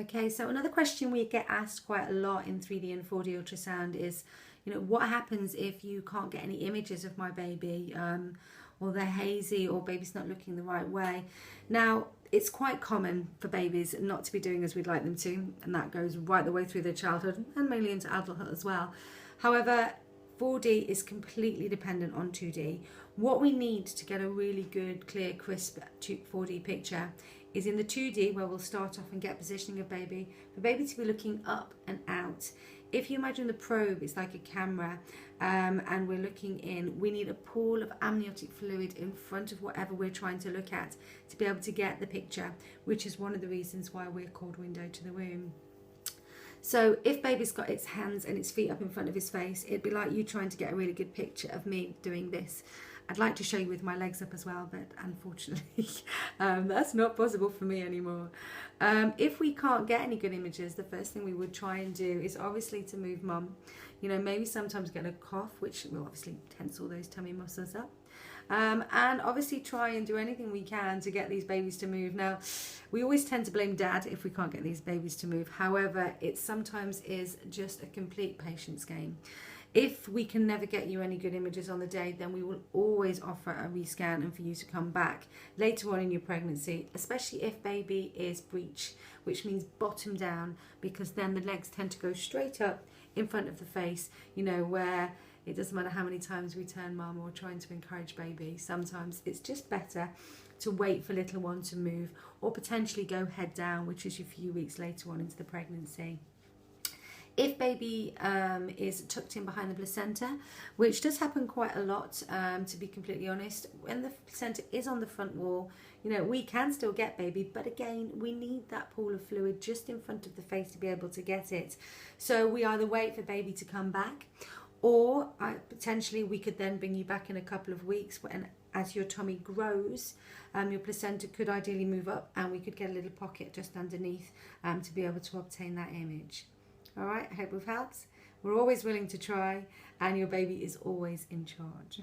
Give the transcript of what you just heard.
Okay, so another question we get asked quite a lot in 3D and 4D ultrasound is, what happens if you can't get any images of my baby, or they're hazy, or baby's not looking the right way? Now, it's quite common for babies not to be doing as we'd like them to, and that goes right the way through their childhood and mainly into adulthood as well. However, 4D is completely dependent on 2D. What we need to get a really good, clear, crisp 4D picture is in the 2D, where we'll start off and get positioning of baby, for baby to be looking up and out. If you imagine the probe is like a camera, and we're looking in, we need a pool of amniotic fluid in front of whatever we're trying to look at to be able to get the picture, which is one of the reasons why we're called window to the womb. So if baby's got its hands and its feet up in front of his face, it'd be like you trying to get a really good picture of me doing this. I'd like to show you with my legs up as well, but unfortunately that's not possible for me anymore. If we can't get any good images, the first thing we would try and do is obviously to move mum. Maybe sometimes get a cough, which will obviously tense all those tummy muscles up. And obviously try and do anything we can to get these babies to move. Now, we always tend to blame dad if we can't get these babies to move. However, it sometimes is just a complete patience game. If we can never get you any good images on the day, then we will always offer a rescan and for you to come back later on in your pregnancy, especially if baby is breech, which means bottom down, because then the legs tend to go straight up in front of the face, where it doesn't matter how many times we turn mum or trying to encourage baby. Sometimes it's just better to wait for little one to move, or potentially go head down, which is a few weeks later on into the pregnancy. If baby is tucked in behind the placenta, which does happen quite a lot, to be completely honest, when the placenta is on the front wall, we can still get baby, but again, we need that pool of fluid just in front of the face to be able to get it. So we either wait for baby to come back, or potentially we could then bring you back in a couple of weeks, and as your tummy grows, your placenta could ideally move up, and we could get a little pocket just underneath to be able to obtain that image. All right, I hope we've helped. We're always willing to try, and your baby is always in charge.